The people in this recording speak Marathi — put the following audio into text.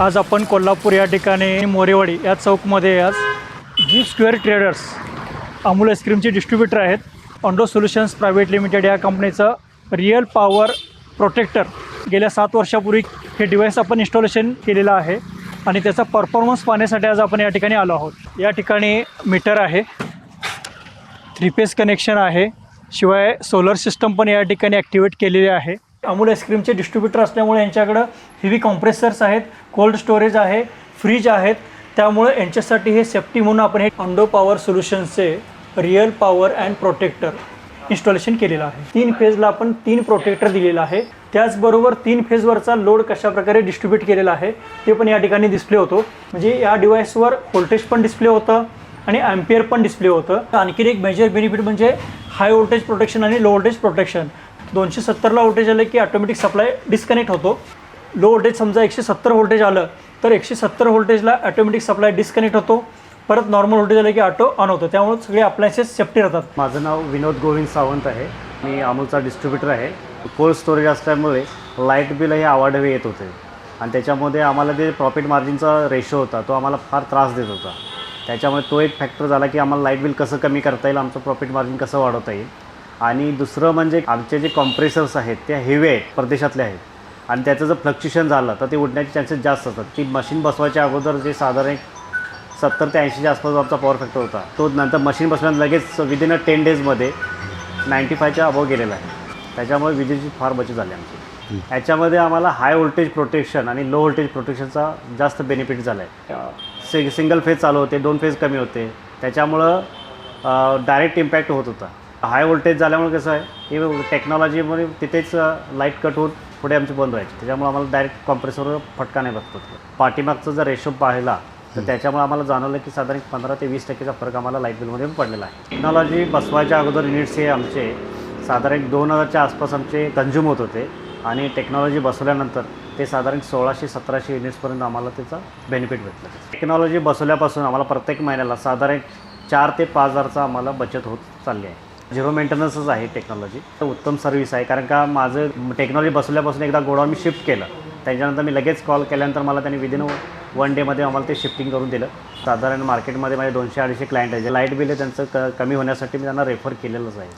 आज आपण कोल्हापूर या ठिकाणी मोरेवाडी या चौकमध्ये आज जी स्क्वेअर ट्रेडर्स अमूल आईस्क्रीमचे डिस्ट्रीब्युटर आहेत, ऑन्डो सोल्युशन्स प्रायव्हेट लिमिटेड या कंपनीचं रिअल पॉवर प्रोटेक्टर गेल्या 7 वर्षापूर्वी हे डिव्हाइस आपण इन्स्टॉलेशन केलेलं आहे आणि त्याचा परफॉर्मन्स पाहण्यासाठी आज आपण या ठिकाणी आलो आहोत। या ठिकाणी मीटर आहे, 3 फेज कनेक्शन आहे, शिवाय सोलर सिस्टम पण या ठिकाणी ॲक्टिवेट केलेली आहे। अमूल आईस्क्रीमचे डिस्ट्रीब्युटर असल्यामुळे यांच्याकडं हेवी कॉम्प्रेसर्स आहेत, कोल्ड स्टोरेज आहे, फ्रीज आहेत, त्यामुळे यांच्यासाठी हे सेफ्टी म्हणून आपण हे ऑन्डो पॉवर सोल्युशन्सचे real power and protector installation केलेलं आहे। 3 फेजला आपण 3 प्रोटेक्टर दिलेला आहे, त्याचबरोबर 3 फेजवरचा लोड कशाप्रकारे डिस्ट्रीब्यूट केलेला आहे ते पण या ठिकाणी डिस्प्ले होतो। म्हणजे या डिव्हाइसवर व्होल्टेज पण डिस्प्ले होतं आणि ॲम्पियर पण डिस्प्ले होतं। आणखीन एक मेजर बेनिफिट म्हणजे हाय व्होल्टेज प्रोटेक्शन आणि लो व्होल्टेज प्रोटेक्शन। 270ला व्होल्टेज आलं की ऑटोमॅटिक सप्लाय डिस्कनेक्ट होतो। लो व्होल्टेज समजा 170 व्होल्टेज आलं तर 170 व्होल्टेजला ऑटोमॅटिक सप्लाय डिस्कनेक्ट होतो, परत नॉर्मल व्होल्टेज आलं की ऑटो ऑन होतं, त्यामुळे सगळे अप्लायन्सेस सेफ्टी राहतात। माझं नाव विनोद गोविंद सावंत आहे, मी अमूलचा डिस्ट्रीब्युटर आहे। कोल्ड स्टोरेज असल्यामुळे लाईट बिल हे आवाढव्य येत होते आणि त्याच्यामध्ये आम्हाला जे प्रॉफिट मार्जिनचा रेशो होता तो आम्हाला फार त्रास देत होता। त्याच्यामुळे तो एक फॅक्टर झाला की आम्हाला लाईट बिल कसं कमी करता येईल, आमचं प्रॉफिट मार्जिन कसं वाढवता येईल। आणि दुसरं म्हणजे आमचे जे कॉम्प्रेसर्स आहेत ते हेवी आहेत, परदेशातले आहेत आणि त्याचं जर फ्लक्च्युएशन झालं तर ते उडण्याचे चान्सेस जास्त असतात। ती मशीन बसवायच्या अगोदर जे साधारण 70 ते 80च्या आसपास आमचा पॉवर फॅक्टर होता, तो नंतर मशीन बसल्यानंतर लगेच विदिन 10 डेजमध्ये 95च्या अबव गेलेला आहे। त्याच्यामुळे विजेची फार बचत झाली आमची। याच्यामध्ये आम्हाला हाय व्होल्टेज प्रोटेक्शन आणि लो व्होल्टेज प्रोटेक्शनचा जास्त बेनिफिट झाला आहे। सिंगल फेज चालू होते, 2 फेज कमी होते, त्याच्यामुळं डायरेक्ट इम्पॅक्ट होत होता। हाय व्होल्टेज झाल्यामुळे कसं आहे की टेक्नॉलॉजीमध्ये तिथेच लाईट कट होऊन पुढे आमची बंद व्हायची, त्याच्यामुळे आम्हाला डायरेक्ट कॉम्प्रेसरवर फटका नाही बसत होता। पाठीमागचा जर रेशो पाहिला तर त्याच्यामुळे आम्हाला जाणवलं की साधारण 15 ते 20% फरक आम्हाला लाईट बिलमध्ये पडलेला आहे। टेक्नॉलॉजी बसवायच्या अगोदर युनिट्स हे आमचे साधारण 2000च्या आसपास आमचे कन्झ्युम होत होते आणि टेक्नॉलॉजी बसवल्यानंतर ते साधारण 1600-1700 युनिट्सपर्यंत आम्हाला त्याचा बेनिफिट भेटला। टेक्नॉलॉजी बसवल्यापासून आम्हाला प्रत्येक महिन्याला साधारण 4 ते 5 हजारचा आम्हाला बचत होत चालली आहे। 0 मेंटेनन्सच आहे टेक्नॉलॉजी, उत्तम सर्व्हिस आहे। कारण का माझं टेक्नॉलॉजी बसवल्यापासून एकदा गोडाऊन मी शिफ्ट केलं, त्याच्यानंतर मी लगेच कॉल केल्यानंतर मला त्यांनी विदिन 1 डेमध्ये आम्हाला ते शिफ्टिंग करून दिलं। साधारण मार्केटमध्ये माझे 200-250 क्लायंट आहे, जे लाईट बिल आहे त्यांचं कमी होण्यासाठी मी त्यांना रेफर केलेलंच आहे।